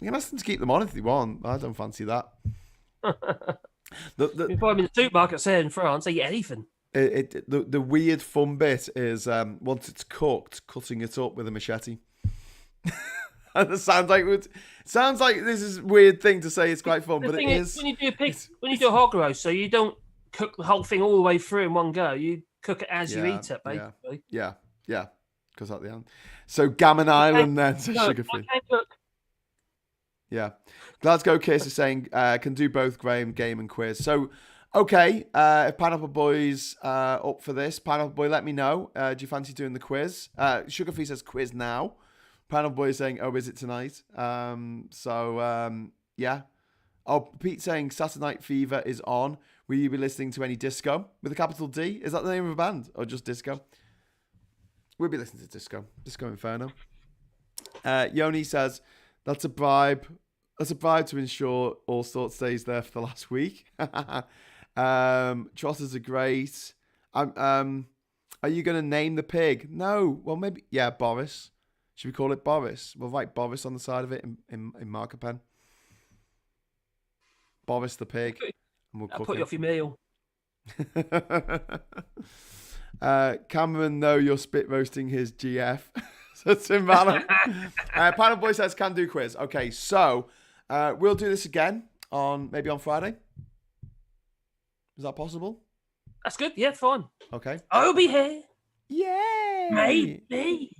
Speaker 1: You can ask them to keep them on if they want. I don't fancy that.
Speaker 2: You buy them in the supermarkets here in France, they eat anything.
Speaker 1: The weird fun bit is once it's cooked, cutting it up with a machete. And it sounds like this is a weird thing to say. It's quite fun, but it is.
Speaker 2: When you do a hog roast, so you don't cook the whole thing all the way through in one go. You cook it as you eat it, basically.
Speaker 1: Yeah. Because at the end. So Gammon Island then, so sugar free. Yeah. Glasgow Kiss is saying can do both game and quiz. So okay, if Pineapple Boy's up for this, Pineapple Boy, let me know. Do you fancy doing the quiz? Sugar Free says quiz now. Pineapple Boy is saying, oh, is it tonight? Yeah. Oh, Pete saying Saturday Night Fever is on. Will you be listening to any disco with a capital D? Is that the name of a band or just disco? We'll be listening to disco. Disco Inferno. Yoni says that's a bribe. That's a bribe to ensure All Sorts stays there for the last week. Trotters are great. Are you going to name the pig? No. Well, maybe. Yeah, Boris. Should we call it Boris? We'll write Boris on the side of it in marker pen. Boris the pig.
Speaker 2: We'll put you off your meal.
Speaker 1: Cameron, no, you're spit roasting his GF. So Tim Allen. Pineapple Boy says can do quiz. Okay, so we'll do this again maybe on Friday. Is that possible?
Speaker 2: That's good. Yeah, fine.
Speaker 1: Okay.
Speaker 2: I'll be here.
Speaker 1: Yay!
Speaker 2: Maybe.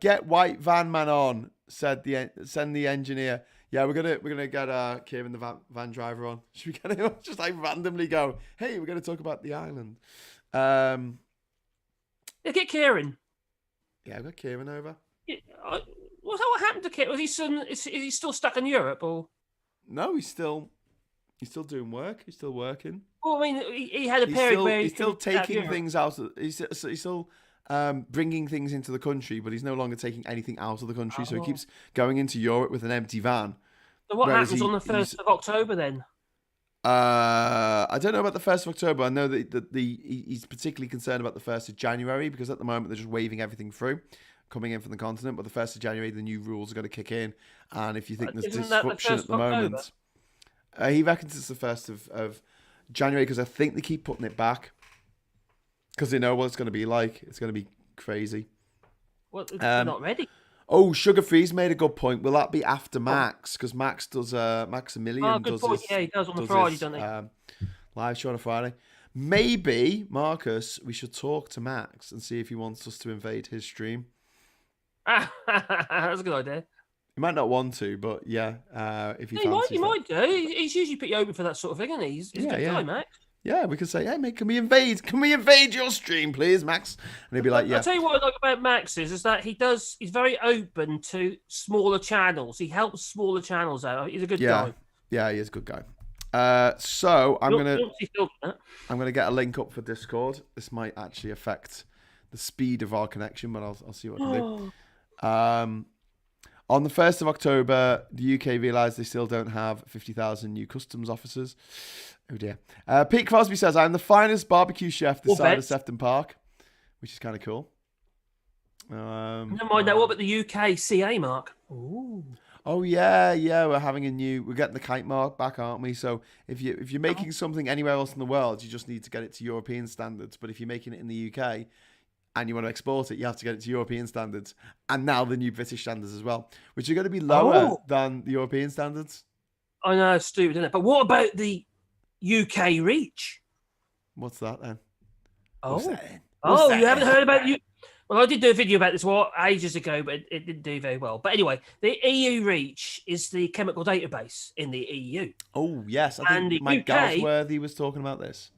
Speaker 1: Get White Van Man on. Send the engineer. Yeah, we're gonna get Kieran the van driver on. Should we get him just like randomly go? Hey, we're gonna talk about the island.
Speaker 2: Yeah, get Kieran.
Speaker 1: Yeah, I've got Kieran over.
Speaker 2: Yeah, what happened to Kieran? Is he still stuck in Europe or?
Speaker 1: No, he's still doing work. He's still working.
Speaker 2: Well, I mean, he had a period where
Speaker 1: he's still taking things out. He's still bringing things into the country, but he's no longer taking anything out of the country. So he keeps going into Europe with an empty van.
Speaker 2: So what happens on the 1st of October then?
Speaker 1: I don't know about the 1st of October. I know that he's particularly concerned about the 1st of January because at the moment they're just waving everything through, coming in from the continent. But the 1st of January, the new rules are going to kick in. And if you think there's disruption at the moment, he reckons it's the 1st of January because I think they keep putting it back. Because they know what it's going to be like. It's going to be crazy.
Speaker 2: Well, they're not ready.
Speaker 1: Oh, Sugar Free's made a good point. Will that be after Max? Because Max does Maximilian.
Speaker 2: Oh, good point. Yeah, he does on the Friday, doesn't he?
Speaker 1: Live show on a Friday. Maybe, Marcus, we should talk to Max and see if he wants us to invade his stream.
Speaker 2: That's a good idea.
Speaker 1: He might not want to, but yeah, if he
Speaker 2: might do. He's usually pretty open for that sort of thing, isn't he? He's a good guy, Max.
Speaker 1: Yeah, we could say, hey, mate, can we invade your stream, please, Max? And he'd be like, yeah.
Speaker 2: I'll tell you what I like about Max is that he's very open to smaller channels. He helps smaller channels out. He's a good guy.
Speaker 1: Yeah, he is a good guy. So I'm gonna get a link up for Discord. This might actually affect the speed of our connection, but I'll see what I can do. On the 1st of October, the UK realised they still don't have 50,000 new customs officers. Oh dear. Pete Crosby says, I'm the finest barbecue chef this side of Sefton Park, which is kind of cool.
Speaker 2: Never mind that. What about the UK CA mark?
Speaker 1: Ooh. Oh yeah. We're getting the kite mark back, aren't we? So if you're making something anywhere else in the world, you just need to get it to European standards. But if you're making it in the UK and you want to export it, you have to get it to European standards. And now the new British standards as well, which are going to be lower than the European standards.
Speaker 2: I know, it's stupid, isn't it? But what about the UK reach?
Speaker 1: What's that then?
Speaker 2: You haven't heard about you? Well, I did do a video about this ages ago, but it didn't do very well. But anyway, the EU reach is the chemical database in the EU.
Speaker 1: Oh yes, I think Mike Galsworthy was talking about this.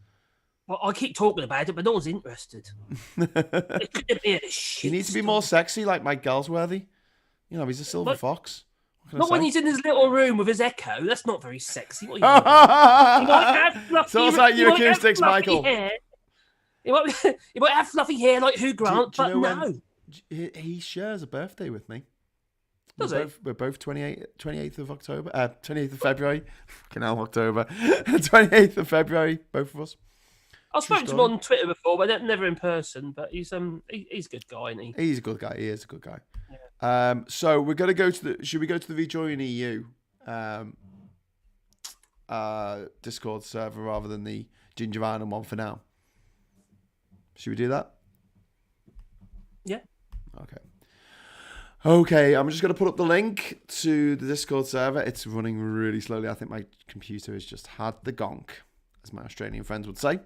Speaker 2: Well, I keep talking about it, but no one's interested. It could be a shit.
Speaker 1: He needs to be more sexy, like Mike Galsworthy. You know, he's a silver fox.
Speaker 2: Not when he's in his little room with his Echo. That's not very sexy. What are you doing? He might have fluffy,
Speaker 1: Sounds like you acoustics, Michael.
Speaker 2: Hair. He might have fluffy hair like Hugh Grant,
Speaker 1: do you know
Speaker 2: no.
Speaker 1: He shares a birthday with me.
Speaker 2: Does
Speaker 1: We're both 28th of October, 28th of February. Fucking hell, October. 28th of February, both of us.
Speaker 2: I've spoken to him on Twitter before, but never in person. But he's a good guy, isn't he?
Speaker 1: He's a good guy. He is a good guy.
Speaker 2: Yeah.
Speaker 1: So we're gonna go to should we go to the Rejoin EU Discord server rather than the Jinja Island one for now? Should we do that?
Speaker 2: Yeah.
Speaker 1: Okay, I'm just going to put up the link to the Discord server. It's running really slowly. I think my computer has just had the gonk, as my Australian friends would say.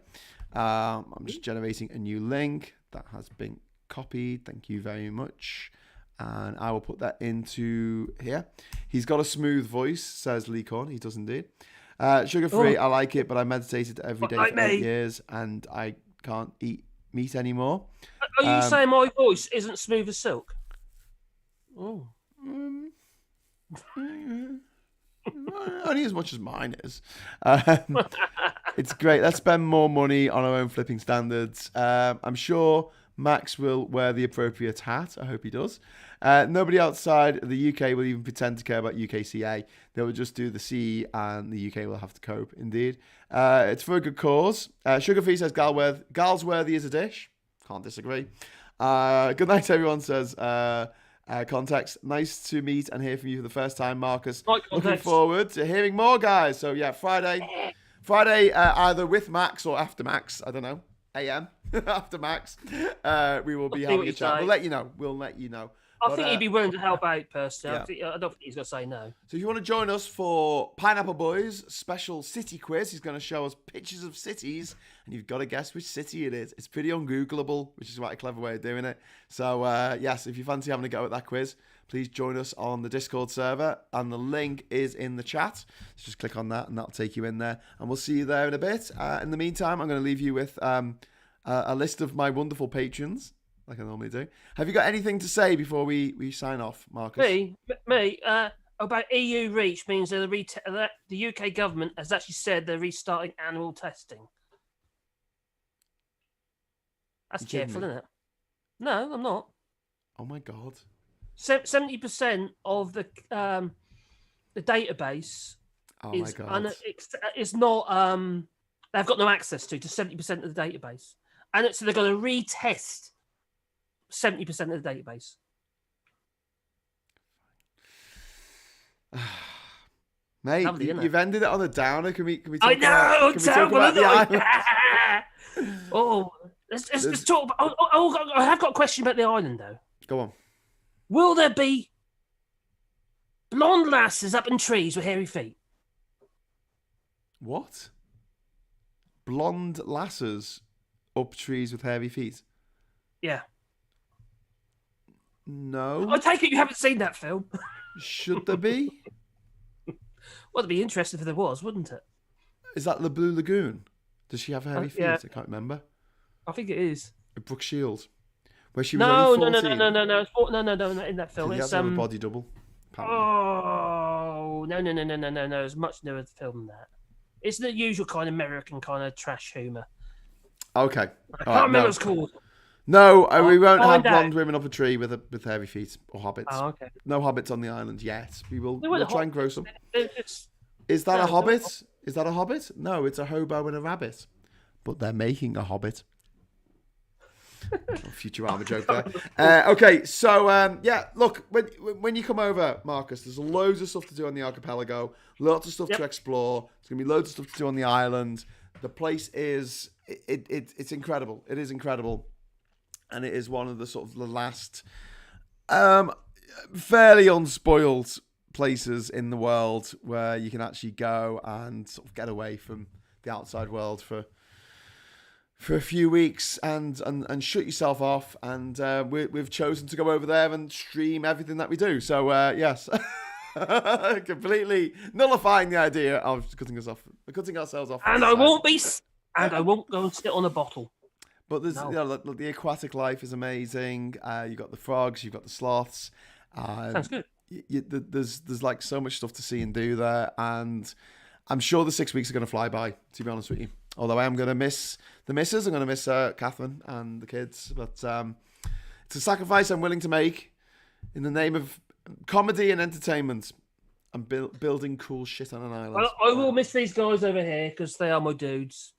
Speaker 1: I'm just generating a new link that has been copied. Thank you very much. And I will put that into here. He's got a smooth voice, says Lee Corn. He does indeed. Sugar-free, I like it, but I meditated every day for 8 years and I can't eat meat anymore.
Speaker 2: Are you saying my voice isn't smooth as silk? Oh.
Speaker 1: Only as much as mine is. It's great. Let's spend more money on our own flipping standards. I'm sure Max will wear the appropriate hat. I hope he does. Nobody outside the UK will even pretend to care about UKCA. They will just do the C and the UK will have to cope. Indeed. It's for a good cause. Sugarfree says Galsworthy is a dish. Can't disagree. Good night, everyone, says Context. Nice to meet and hear from you for the first time, Marcus. Looking forward to hearing more, guys. So, yeah, Friday, either with Max or after Max. I don't know. AM after Max. We will be having a chat. We'll let you know.
Speaker 2: I think he'd be willing to help out, personally. Yeah. I don't think he's going to say no.
Speaker 1: So if you want to join us for Pineapple Boys special city quiz, he's going to show us pictures of cities, and you've got to guess which city it is. It's pretty ungoogleable, which is quite a clever way of doing it. So, yes, if you fancy having a go at that quiz, please join us on the Discord server, and the link is in the chat. So just click on that, and that'll take you in there, and we'll see you there in a bit. In the meantime, I'm going to leave you with a list of my wonderful patrons, like I normally do. Have you got anything to say before we sign off, Marcus?
Speaker 2: Me, about EU REACH means that the UK government has actually said they're restarting animal testing. That's cheerful, isn't it? No, I'm not. Oh my God. 70% of the database is not they've got no access to 70% of the database, and so they're going to retest 70% of the database.
Speaker 1: Mate, you've ended it on a downer. Can we talk
Speaker 2: I know,
Speaker 1: talk about the island?
Speaker 2: Let's talk about. I have got a question about the island, though.
Speaker 1: Go on.
Speaker 2: Will there be blonde lasses up in trees with hairy feet?
Speaker 1: What? Blonde lasses up trees with hairy feet?
Speaker 2: Yeah.
Speaker 1: No.
Speaker 2: I take it you haven't seen that film.
Speaker 1: Should there be?
Speaker 2: Well, it'd be interesting if there was, wouldn't it?
Speaker 1: Is that the Blue Lagoon? Does she have hairy feet? Yeah. I can't remember.
Speaker 2: I think it is.
Speaker 1: Brooke Shields. Where she was only 14.
Speaker 2: No, not in that film.
Speaker 1: It's a body double. Apparently.
Speaker 2: Oh, no. It's much newer film than that. It's the usual kind of American kind of trash humour.
Speaker 1: Okay.
Speaker 2: I can't remember what it's called.
Speaker 1: No, we won't have blonde women up a tree with hairy feet or hobbits.
Speaker 2: Oh, okay.
Speaker 1: No hobbits on the island yet. We'll try and grow some. Is that a hobbit? Is that a hobbit? No, it's a hobo and a rabbit. But they're making a hobbit. Futurama joke there. Okay, so look, when you come over, Marcus, there's loads of stuff to do on the archipelago, lots of stuff to explore. There's gonna be loads of stuff to do on the island. The place is it's incredible. It is incredible, and it is one of the sort of the last fairly unspoiled places in the world where you can actually go and sort of get away from the outside world for a few weeks and shut yourself off, and we've chosen to go over there and stream everything that we do. So yes, completely nullifying the idea of cutting ourselves off.
Speaker 2: And I won't be And I won't go and sit on a bottle.
Speaker 1: But there's
Speaker 2: No.
Speaker 1: you know, the aquatic life is amazing. You've got the frogs, you've got the sloths.
Speaker 2: Sounds good.
Speaker 1: There's like so much stuff to see and do there, and I'm sure the 6 weeks are going to fly by. To be honest with you, although I am going to miss the missus, I'm going to miss Catherine and the kids. But it's a sacrifice I'm willing to make in the name of comedy and entertainment. I'm building cool shit on an island.
Speaker 2: Well, I will miss these guys over here because they are my dudes.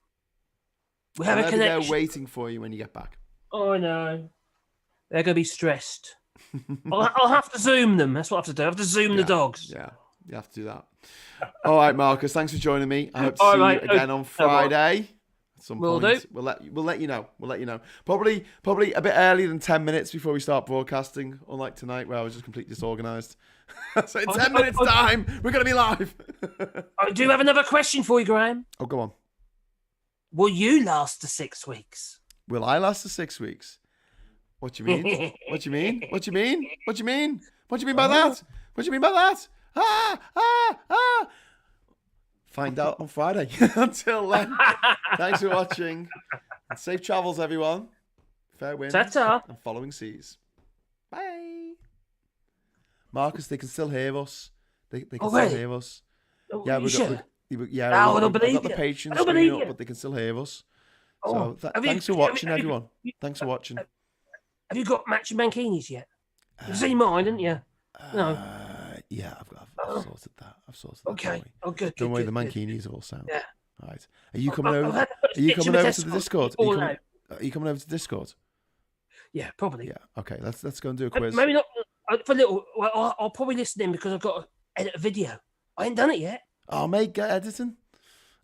Speaker 2: We have a
Speaker 1: They're
Speaker 2: connection.
Speaker 1: waiting for you when you get back.
Speaker 2: Oh, I know. They're going to be stressed. I'll have to Zoom them. That's what I have to do. I have to Zoom the dogs.
Speaker 1: Yeah, you have to do that. All right, Marcus. Thanks for joining me. I hope to
Speaker 2: All
Speaker 1: see
Speaker 2: right.
Speaker 1: you again on Friday. At some
Speaker 2: Will
Speaker 1: point.
Speaker 2: do.
Speaker 1: We'll let you know. We'll let you know. Probably a bit earlier than 10 minutes before we start broadcasting. Unlike tonight, where I was just completely disorganised. So in 10 minutes' time, we're going to be live.
Speaker 2: I do have another question for you, Graham.
Speaker 1: Oh, go on.
Speaker 2: Will you last the 6 weeks?
Speaker 1: Will I last the 6 weeks? What do you mean? What do you mean? What do you mean? What do you mean? What do you mean by that? What do you mean by that? Ah! Find out on Friday. Until then, thanks for watching. And safe travels, everyone. Fair winds
Speaker 2: Ta-ta.
Speaker 1: and following seas. Bye. Marcus, they can still hear us. They can still
Speaker 2: really?
Speaker 1: hear us.
Speaker 2: Oh,
Speaker 1: Yeah,
Speaker 2: you
Speaker 1: we've
Speaker 2: sure?
Speaker 1: got.
Speaker 2: No, I don't
Speaker 1: we've
Speaker 2: believe
Speaker 1: got the
Speaker 2: you.
Speaker 1: Patreon
Speaker 2: I don't
Speaker 1: screen
Speaker 2: believe
Speaker 1: up,
Speaker 2: you.
Speaker 1: but they can still hear us.
Speaker 2: Oh,
Speaker 1: So
Speaker 2: have you-
Speaker 1: thanks for
Speaker 2: have
Speaker 1: watching,
Speaker 2: you-
Speaker 1: everyone. Thanks for watching.
Speaker 2: Have you got matching mankinis yet? You've seen mine, didn't you? No.
Speaker 1: Yeah, I've sorted that. I've sorted that.
Speaker 2: Okay. Oh, good.
Speaker 1: Don't worry,
Speaker 2: good,
Speaker 1: the
Speaker 2: good.
Speaker 1: Mankinis are all sound.
Speaker 2: Yeah.
Speaker 1: All right. Are you coming over?
Speaker 2: I've had to put a
Speaker 1: Are you
Speaker 2: stitch
Speaker 1: coming
Speaker 2: in my
Speaker 1: over to the
Speaker 2: testicle.
Speaker 1: Discord?
Speaker 2: All out.
Speaker 1: Are you coming over to Discord?
Speaker 2: Yeah, probably.
Speaker 1: Yeah. Okay. Let's go and do a quiz.
Speaker 2: Maybe not for a little. Well, I'll probably listen in because I've got to edit a video. I ain't done it yet.
Speaker 1: Oh, mate, get editing.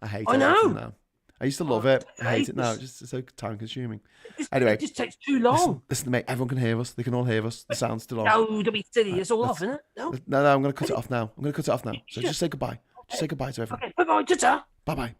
Speaker 1: I hate
Speaker 2: I
Speaker 1: editing
Speaker 2: know.
Speaker 1: now. I used to love it. I hate it now.
Speaker 2: hate
Speaker 1: It's so time consuming.
Speaker 2: It just takes too long.
Speaker 1: Listen, mate. Everyone can hear us. They can all hear us. The sound's still on.
Speaker 2: No, don't be silly. It's all off, isn't it? No.
Speaker 1: No, I'm going to cut it off now. So just say goodbye. Just say goodbye to everyone.
Speaker 2: Okay. Bye bye. Ta-ta.
Speaker 1: Bye.